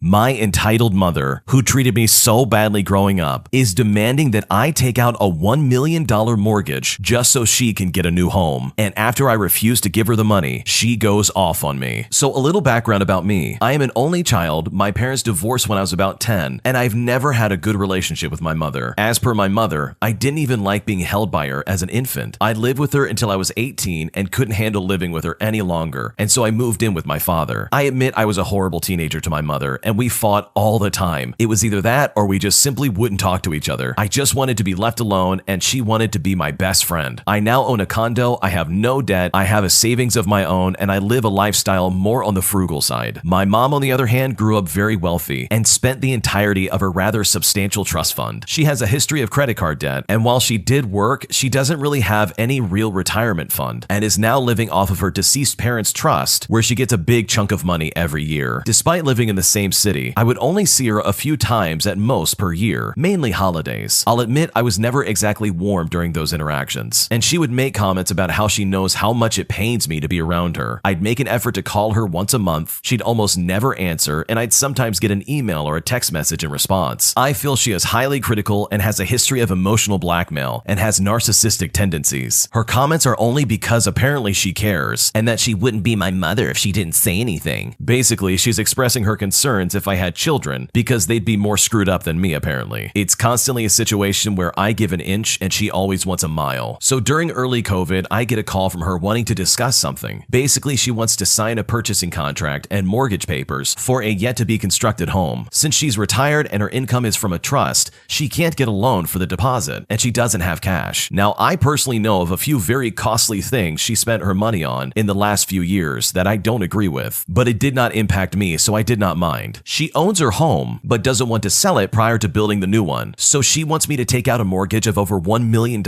My entitled mother, who treated me so badly growing up, is demanding that I take out a $1 million mortgage just so she can get a new home. And after I refuse to give her the money, she goes off on me. So a little background about me. I am an only child. My parents divorced when I was about 10, and I've never had a good relationship with my mother. As per my mother, I didn't even like being held by her as an infant. I lived with her until I was 18 and couldn't handle living with her any longer, and so I moved in with my father. I admit I was a horrible teenager to my mother, and we fought all the time. It was either that or we just simply wouldn't talk to each other. I just wanted to be left alone, and she wanted to be my best friend. I now own a condo, I have no debt, I have a savings of my own, and I live a lifestyle more on the frugal side. My mom, on the other hand, grew up very wealthy and spent the entirety of her rather substantial trust fund. She has a history of credit card debt, and while she did work, she doesn't really have any real retirement fund and is now living off of her deceased parents' trust, where she gets a big chunk of money every year. Despite living in the same city, I would only see her a few times at most per year, mainly holidays. I'll admit I was never exactly warm during those interactions, and she would make comments about how she knows how much it pains me to be around her. I'd make an effort to call her once a month, she'd almost never answer, and I'd sometimes get an email or a text message in response. I feel she is highly critical and has a history of emotional blackmail and has narcissistic tendencies. Her comments are only because apparently she cares, and that she wouldn't be my mother if she didn't say anything. Basically, she's expressing her concerns if I had children, because they'd be more screwed up than me apparently. It's constantly a situation where I give an inch and she always wants a mile. So during early COVID, I get a call from her wanting to discuss something. Basically, she wants to sign a purchasing contract and mortgage papers for a yet-to-be constructed home. Since she's retired and her income is from a trust, she can't get a loan for the deposit, and she doesn't have cash. Now, I personally know of a few very costly things she spent her money on in the last few years that I don't agree with, but it did not impact me, so I did not mind. She owns her home, but doesn't want to sell it prior to building the new one, so she wants me to take out a mortgage of over $1 million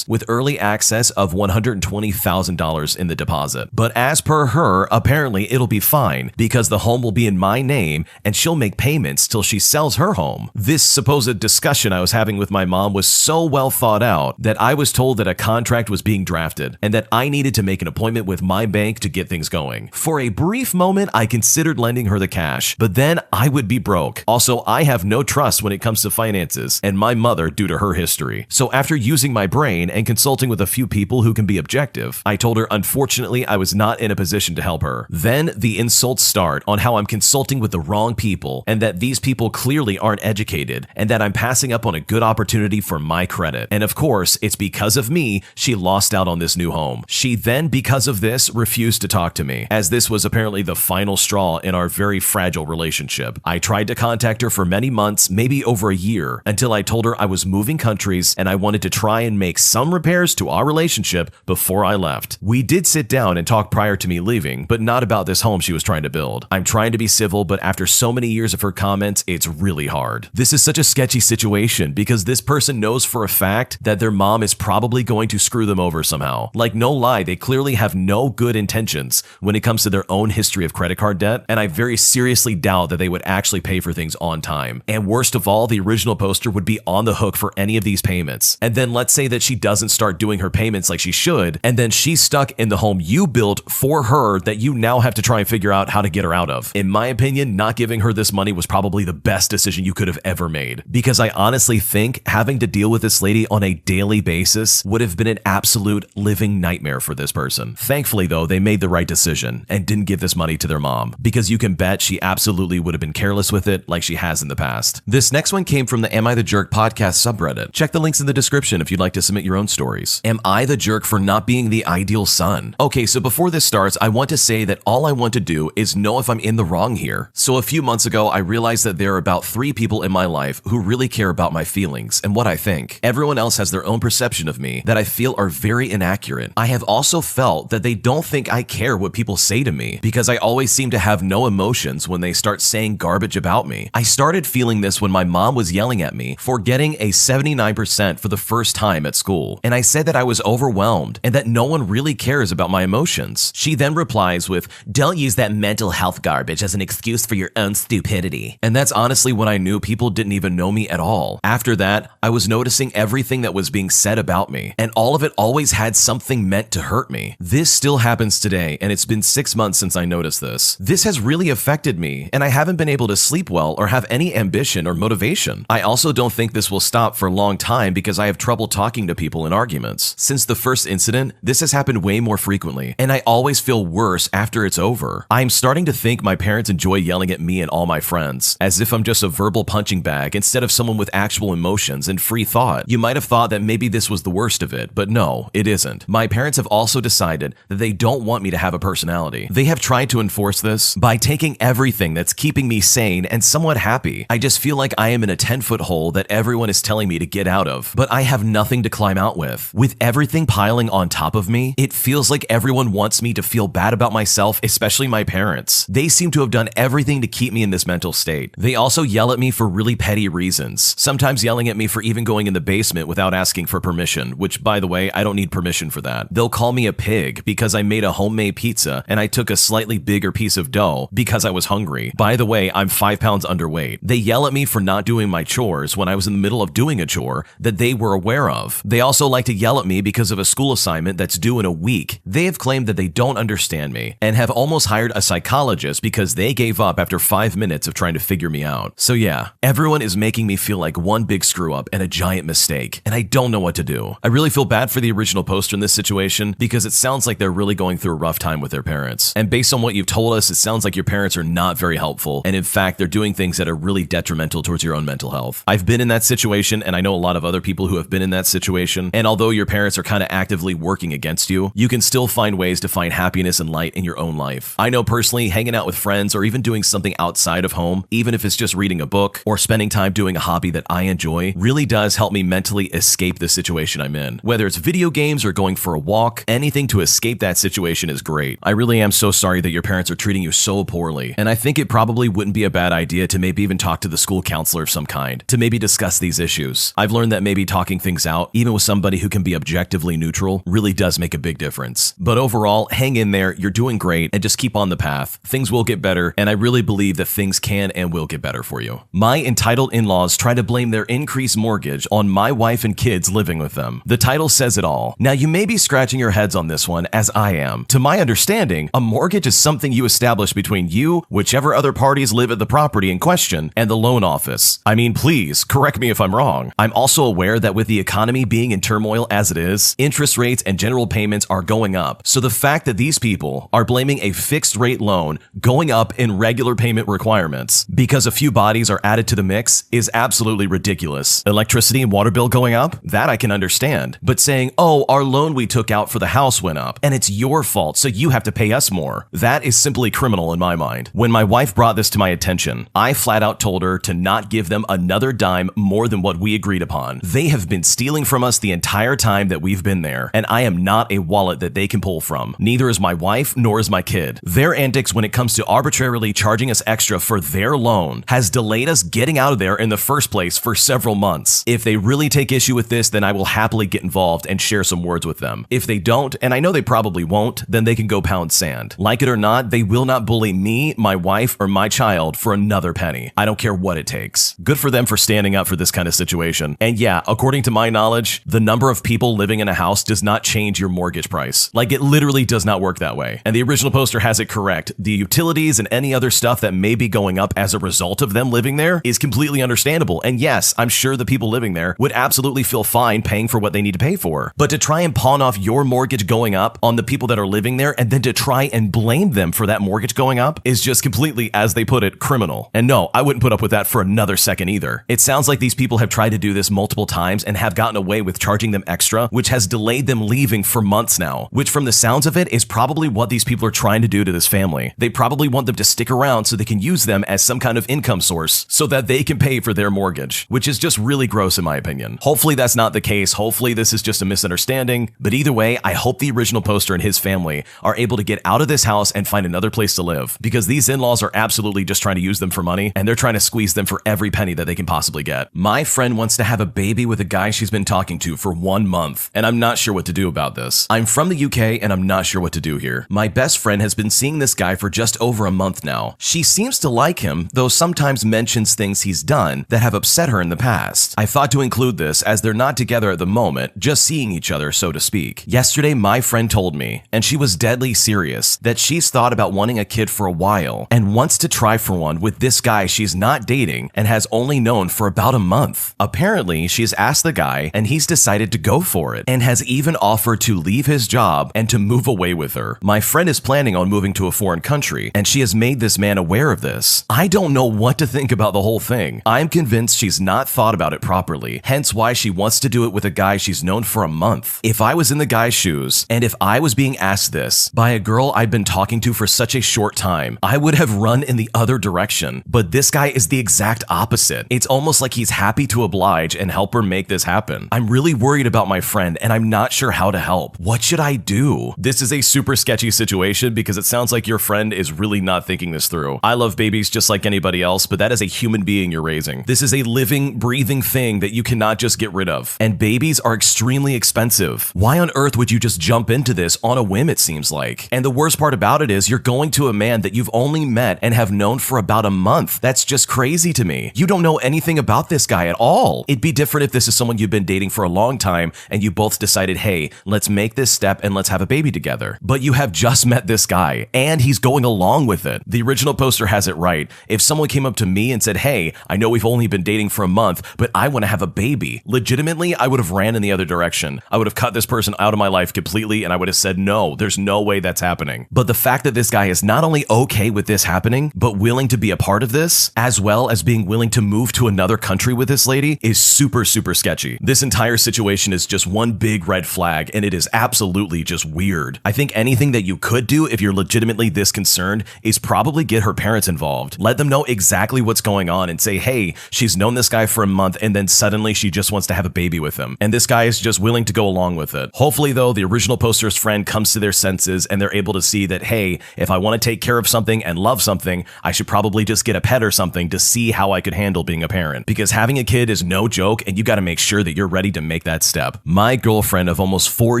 with early access of $120,000 in the deposit. But as per her, apparently it'll be fine because the home will be in my name and she'll make payments till she sells her home. This supposed discussion I was having with my mom was so well thought out that I was told that a contract was being drafted and that I needed to make an appointment with my bank to get things going. For a brief moment, I considered lending her the cash, but then I would be broke. Also, I have no trust when it comes to finances, and my mother due to her history. So after using my brain and consulting with a few people who can be objective, I told her unfortunately I was not in a position to help her. Then the insults start on how I'm consulting with the wrong people and that these people clearly aren't educated and that I'm passing up on a good opportunity for my credit. And of course, it's because of me she lost out on this new home. She then, because of this, refused to talk to me, as this was apparently the final straw in our very fragile relationship. I tried to contact her for many months, maybe over a year, until I told her I was moving countries and I wanted to try and make some repairs to our relationship before I left. We did sit down and talk prior to me leaving, but not about this home she was trying to build. I'm trying to be civil, but after so many years of her comments, it's really hard. This is such a sketchy situation because this person knows for a fact that their mom is probably going to screw them over somehow. Like, no lie, they clearly have no good intentions when it comes to their own history of credit card debt, and I very seriously doubt that they would actually pay for things on time. And worst of all, the original poster would be on the hook for any of these payments. And then let's say that she doesn't start doing her payments like she should, and then she's stuck in the home you built for her that you now have to try and figure out how to get her out of. In my opinion, not giving her this money was probably the best decision you could have ever made, because I honestly think having to deal with this lady on a daily basis would have been an absolute living nightmare for this person. Thankfully though, they made the right decision and didn't give this money to their mom, because you can bet she absolutely would have been careless with it like she has in the past. This next one came from the Am I the Jerk podcast subreddit. Check the links in the description if you'd like to submit your own stories. Am I the jerk for not being the ideal son? Okay, so before this starts, I want to say that all I want to do is know if I'm in the wrong here. So a few months ago, I realized that there are about 3 people in my life who really care about my feelings and what I think. Everyone else has their own perception of me that I feel are very inaccurate. I have also felt that they don't think I care what people say to me because I always seem to have no emotions when they start saying garbage about me. I started feeling this when my mom was yelling at me for getting a 79% for the first time at school, and I said that I was overwhelmed and that no one really cares about my emotions. She then replies with, "Don't use that mental health garbage as an excuse for your own stupidity." And that's honestly when I knew people didn't even know me at all. After that, I was noticing everything that was being said about me, and all of it always had something meant to hurt me. This still happens today, and it's been 6 months since I noticed this. This has really affected me, and I haven't been able to sleep well or have any ambition or motivation. I also don't think this will stop for a long time because I have trouble talking to people in arguments. Since the first incident, this has happened way more frequently, and I always feel worse after it's over. I'm starting to think my parents enjoy yelling at me and all my friends, as if I'm just a verbal punching bag instead of someone with actual emotions and free thought. You might have thought that maybe this was the worst of it, but no, it isn't. My parents have also decided that they don't want me to have a personality. They have tried to enforce this by taking everything that's keeping me sane and somewhat happy. I just feel like I am in a 10-foot hole that everyone is telling me to get out of, but I have nothing to climb out with. With everything piling on top of me, it feels like everyone wants me to feel bad about myself, especially my parents. They seem to have done everything to keep me in this mental state. They also yell at me for really petty reasons, sometimes yelling at me for even going in the basement without asking for permission, which, by the way, I don't need permission for that. They'll call me a pig because I made a homemade pizza and I took a slightly bigger piece of dough because I was hungry. By the way, I'm 5 pounds underweight. They yell at me for not doing my chores when I was in the middle of doing a chore that they were aware of. They also like to yell at me because of a school assignment that's due in a week. They have claimed that they don't understand me and have almost hired a psychologist because they gave up after 5 minutes of trying to figure me out. So yeah, everyone is making me feel like one big screw up and a giant mistake, and I don't know what to do. I really feel bad for the original poster in this situation because it sounds like they're really going through a rough time with their parents. And based on what you've told us, it sounds like your parents are not very helpful, and in fact, they're doing things that are really detrimental towards your own mental health. I've been in that situation, and I know a lot of other people who have been in that situation, and although your parents are kind of actively working against you, you can still find ways to find happiness and light in your own life. I know personally, hanging out with friends or even doing something outside of home, even if it's just reading a book or spending time doing a hobby that I enjoy, really does help me mentally escape the situation I'm in. Whether it's video games or going for a walk, anything to escape that situation is great. I really am so sorry that your parents are treating you so poorly, and I think it probably wouldn't be a bad idea to maybe even talk to the school counselor of some kind to maybe discuss these issues. I've learned that maybe talking things out, even with somebody who can be objectively neutral, really does make a big difference. But overall, hang in there, you're doing great, and just keep on the path. Things will get better, and I really believe that things can and will get better for you. My entitled in-laws try to blame their increased mortgage on my wife and kids living with them. The title says it all. Now, you may be scratching your heads on this one, as I am. To my understanding, a mortgage is something you establish between you, whichever other parties live at the property in question, and the loan office. I mean, please, correct me if I'm wrong. I'm also aware that with the economy being in turmoil as it is, interest rates and general payments are going up. So the fact that these people are blaming a fixed rate loan going up in regular payment requirements because a few bodies are added to the mix is absolutely ridiculous. Electricity and water bill going up? That I can understand. But saying, oh, our loan we took out for the house went up, and it's your fault, so you have to pay us more. That is simply criminal in my mind. When my wife brought this to my attention, I flat out told her to not give them another dime more than what we agreed upon. They have been stealing from us the entire time that we've been there, and I am not a wallet that they can pull from. Neither is my wife, nor is my kid. Their antics when it comes to arbitrarily charging us extra for their loan has delayed us getting out of there in the first place for several months. If they really take issue with this, then I will happily get involved and share some words with them. If they don't, and I know they probably won't, then they can go pound sand. Like it or not, they will not bully me, my wife, or my child for another penny. I don't care what it takes. Good for them for standing up for this kind of situation. And yeah, according to my knowledge, the number of people living in a house does not change your mortgage price. Like, it literally does not work that way. And the original poster has it correct. The utilities and any other stuff that may be going up as a result of them living there is completely understandable. And yes, I'm sure the people living there would absolutely feel fine paying for what they need to pay for. But to try and pawn off your mortgage going up on the people that are living there and then to try and blame them for that mortgage going up is just completely, as they put it, criminal. And no, I wouldn't put up with that for another second either. It sounds like these people have tried to do this multiple times and have gotten away with charging them extra, which has delayed them leaving for months now, which from the sounds of it is probably what these people are trying to do to this family. They probably want them to stick around so they can use them as some kind of income source so that they can pay for their mortgage, which is just really gross in my opinion. Hopefully that's not the case. Hopefully this is just a misunderstanding. But either way, I hope the original poster and his family are able to get out of this house and find another place to live, because these in-laws are absolutely just trying to use them for money, and they're trying to squeeze them for every penny that they can possibly get. My friend wants to have a baby with a guy she's been talking to for 1 month, and I'm not sure what to do about this. I'm from the UK and I'm not sure what to do here. My best friend has been seeing this guy for just over a month now. She seems to like him, though sometimes mentions things he's done that have upset her in the past. I thought to include this as they're not together at the moment, just seeing each other, so to speak. Yesterday, my friend told me, and she was deadly serious, that she's thought about wanting a kid for a while and wants to try for one with this guy she's not dating and has only known for about a month. Apparently, she's asked the guy and he's decided to go for it and has even offered to leave his job and to move away with her. My friend is planning on moving to a foreign country and she has made this man aware of this. I don't know what to think about the whole thing. I'm convinced she's not thought about it properly, hence why she wants to do it with a guy she's known for a month. If I was in the guy's shoes and if I was being asked this by a girl I'd been talking to for such a short time, I would have run in the other direction. But this guy is the exact opposite. It's almost like he's happy to oblige and help her make this happen. I'm really worried about my friend and I'm not sure how to help. What should I do? This is a super sketchy situation because it sounds like your friend is really not thinking this through. I love babies just like anybody else, but that is a human being you're raising. This is a living, breathing thing that you cannot just get rid of. And babies are extremely expensive. Why on earth would you just jump into this on a whim, it seems like? And the worst part about it is you're going to a man that you've only met and have known for about a month. That's just crazy to me. You don't know anything about this guy at all. It'd be different if this is someone you've been dating for a long time and you both decided, hey, let's make this step and let's have a baby together. But you have just met this guy and he's going along with it. The original poster has it right. If someone came up to me and said, hey, I know we've only been dating for a month, but I want to have a baby, legitimately, I would have ran in the other direction. I would have cut this person out of my life completely and I would have said, no, there's no way that's happening. But the fact that this guy is not only okay with this happening, but willing to be a part of this, as well as being willing to move to another country with this lady, is super, super sketchy. This entire situation is just one big red flag, and it is absolutely just weird. I think anything that you could do if you're legitimately this concerned is probably get her parents involved. Let them know exactly what's going on and say, hey, she's known this guy for a month and then suddenly she just wants to have a baby with him. And this guy is just willing to go along with it. Hopefully though, the original poster's friend comes to their senses and they're able to see that, hey, if I want to take care of something and love something, I should probably just get a pet or something to see how I could handle being a parent. Because having a kid is no joke and you got to make sure that you're ready to make that step. My girlfriend of almost 4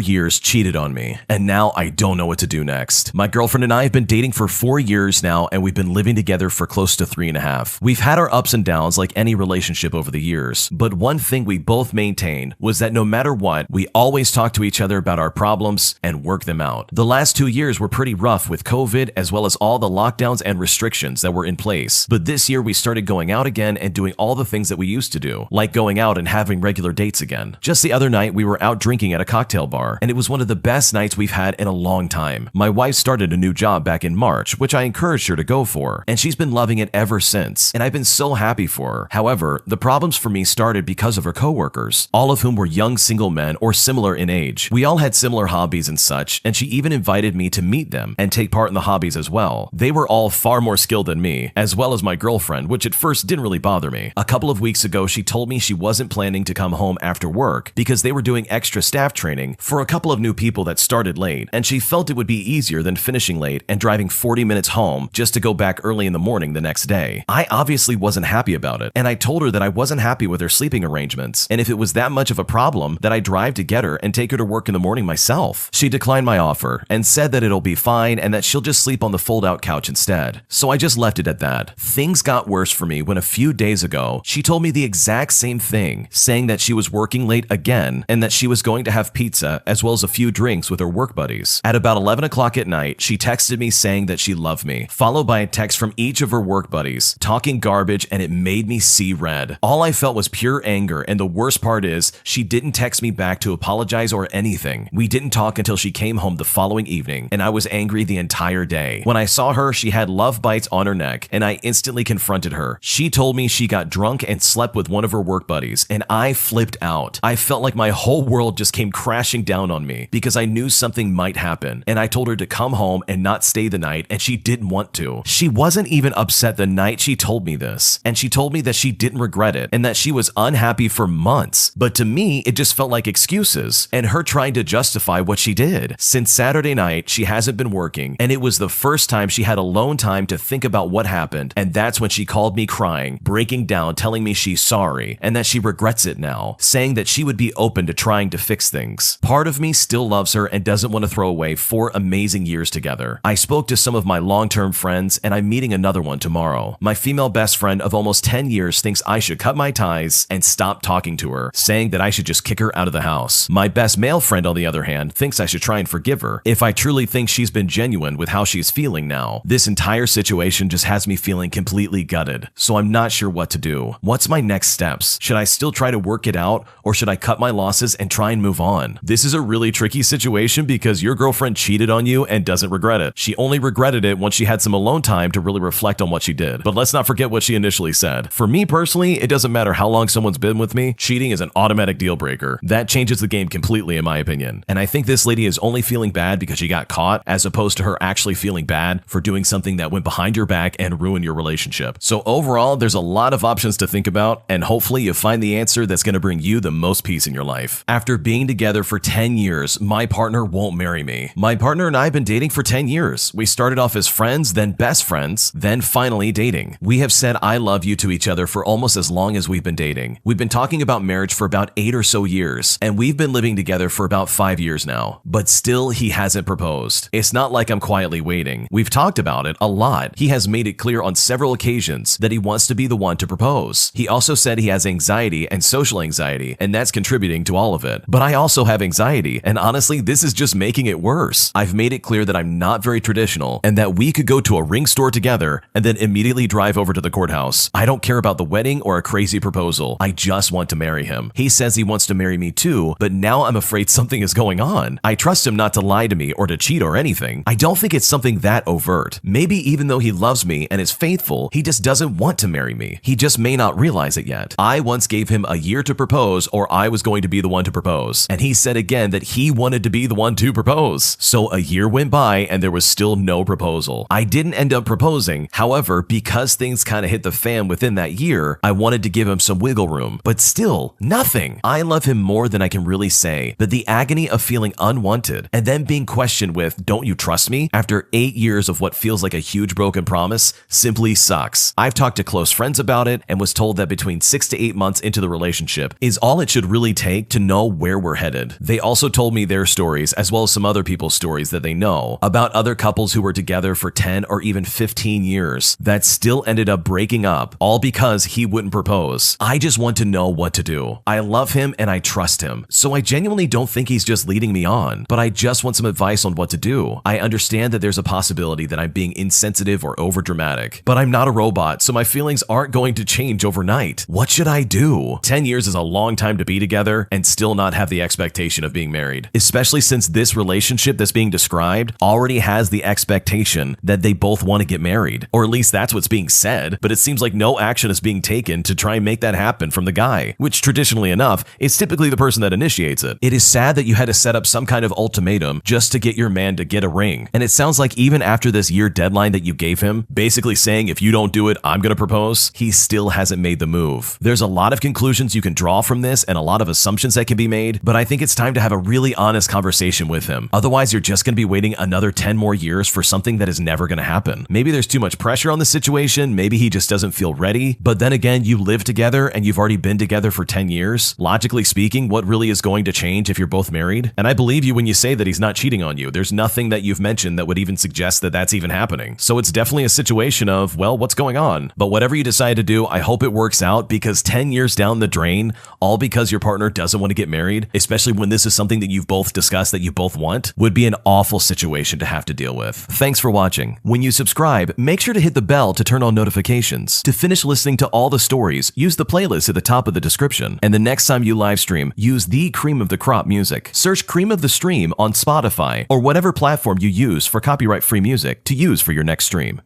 years cheated on me and now I don't know what to do next. My girlfriend and I have been dating for 4 years now and we've been living together for close to 3.5. We've had our ups and downs like any relationship over the years, but one thing we both maintained was that no matter what, we always talk to each other about our problems and work them out. The last 2 years were pretty rough with COVID as well as all the lockdowns and restrictions that were in place, but this year we started going out again and doing all the things that we used to do, like going out and having regular dates again. Just the other night, we were out drinking at a cocktail bar, and it was one of the best nights we've had in a long time. My wife started a new job back in March, which I encouraged her to go for, and she's been loving it ever since, and I've been so happy for her. However, the problems for me started because of her coworkers, all of whom were young single men or similar in age. We all had similar hobbies and such, and she even invited me to meet them and take part in the hobbies as well. They were all far more skilled than me, as well as my girlfriend, which at first didn't really bother me. A couple of weeks ago, she told me she wasn't planning to come home after work because they were doing extra staff training for a couple of new people that started late, and she felt it would be easier than finishing late and driving 40 minutes home just to go back early in the morning the next day. I obviously wasn't happy about it, and I told her that I wasn't happy with her sleeping arrangements, and if it was that much of a problem, that I drive to get her and take her to work in the morning myself. She declined my offer and said that it'll be fine and that she'll just sleep on the fold-out couch instead. So I just left it at that. Things got worse for me when a few days ago, she told me the exact same thing, saying that she was working late again and that she was going to have pizza as well as a few drinks with her work buddies. At about 11 o'clock at night, she texted me saying that she loved me, followed by a text from each of her work buddies, talking garbage, and it made me see red. All I felt was pure anger, and the worst part is, she didn't text me back to apologize or anything. We didn't talk until she came home the following evening, and I was angry the entire day. When I saw her, she had love bites on her neck, and I instantly confronted her. She told me she got drunk and slept with one of her work buddies, and I flipped out. I felt like my whole world just came crashing down on me because I knew something might happen, and I told her to come home and not stay the night, and she didn't want to. She wasn't even upset the night she told me this, and she told me that she didn't regret it and that she was unhappy for months. But to me, it just felt like excuses and her trying to justify what she did. Since Saturday night, she hasn't been working, and it was the first time she had alone time to think about what happened, and that's when she called me crying, breaking down, telling me she's sorry and that she regrets it now, saying that she would be open to trying to fix things. Part of me still loves her and doesn't want to throw away 4 amazing years together. I spoke to some of my long-term friends, and I'm meeting another one tomorrow. My female best friend of almost 10 years thinks I should cut my ties and stop talking to her, saying that I should just kick her out of the house. My best male friend, on the other hand, thinks I should try and forgive her if I truly think she's been genuine with how she's feeling now. This entire situation situation just has me feeling completely gutted, so I'm not sure what to do. What's my next steps? Should I still try to work it out, or should I cut my losses and try and move on? This is a really tricky situation because your girlfriend cheated on you and doesn't regret it. She only regretted it once she had some alone time to really reflect on what she did. But let's not forget what she initially said. For me personally, it doesn't matter how long someone's been with me, cheating is an automatic deal breaker. That changes the game completely in my opinion. And I think this lady is only feeling bad because she got caught, as opposed to her actually feeling bad for doing something that went behind your back and ruined your relationship. So overall, there's a lot of options to think about, and hopefully you find the answer that's going to bring you the most peace in your life. After being together for 10 years, my partner won't marry me. My partner and I have been dating for 10 years. We started off as friends, then best friends, then finally dating. We have said I love you to each other for almost as long as we've been dating. We've been talking about marriage for about 8 or so years, and we've been living together for about 5 years now. But still, he hasn't proposed. It's not like I'm quietly waiting. We've talked about it a lot. He has made it clear on several occasions that he wants to be the one to propose. He also said he has anxiety and social anxiety, and that's contributing to all of it. But I also have anxiety, and honestly, this is just making it worse. I've made it clear that I'm not very traditional, and that we could go to a ring store together and then immediately drive over to the courthouse. I don't care about the wedding or a crazy proposal. I just want to marry him. He says he wants to marry me too, but now I'm afraid something is going on. I trust him not to lie to me or to cheat or anything. I don't think it's something that overt. Maybe even though he loves me and is faithful, he just doesn't want to marry me. He just may not realize it yet. I once gave him a year to propose, or I was going to be the one to propose. And he said again that he wanted to be the one to propose. So a year went by and there was still no proposal. I didn't end up proposing. However, because things kind of hit the fan within that year, I wanted to give him some wiggle room. But still, nothing. I love him more than I can really say, but the agony of feeling unwanted and then being questioned with, "Don't you trust me?" after 8 years of what feels like a huge broken promise simply sucks. I've talked to close friends about it and was told that between 6 to 8 months into the relationship is all it should really take to know where we're headed. They also told me their stories, as well as some other people's stories that they know, about other couples who were together for 10 or even 15 years that still ended up breaking up, all because he wouldn't propose. I just want to know what to do. I love him and I trust him, so I genuinely don't think he's just leading me on, but I just want some advice on what to do. I understand that there's a possibility that I'm being insensitive or overdramatic, but I'm not a robot, so my feelings aren't going to change overnight. What should I do? 10 years is a long time to be together and still not have the expectation of being married, especially since this relationship that's being described already has the expectation that they both want to get married, or at least that's what's being said, but it seems like no action is being taken to try and make that happen from the guy, which traditionally enough is typically the person that initiates it. It is sad that you had to set up some kind of ultimatum just to get your man to get a ring, and it sounds like even after this year deadline that you gave him, basically saying if you don't do it, I'm gonna propose, he still hasn't made the move. There's a lot of conclusions you can draw from this and a lot of assumptions that can be made, but I think it's time to have a really honest conversation with him. Otherwise, you're just gonna be waiting another 10 more years for something that is never gonna happen. Maybe there's too much pressure on the situation, maybe he just doesn't feel ready, but then again, you live together and you've already been together for 10 years. Logically speaking, what really is going to change if you're both married? And I believe you when you say that he's not cheating on you. There's nothing that you've mentioned that would even suggest that that's even happening. So it's definitely a situation of, well, what's going on? But whatever you decide to do, I hope it works out, because 10 years down the drain, all because your partner doesn't want to get married, especially when this is something that you've both discussed that you both want, would be an awful situation to have to deal with. Thanks for watching. When you subscribe, make sure to hit the bell to turn on notifications. To finish listening to all the stories, use the playlist at the top of the description. And the next time you live stream, use the Cream of the Crop music. Search Cream of the Stream on Spotify or whatever platform you use for copyright-free music to use for your next stream.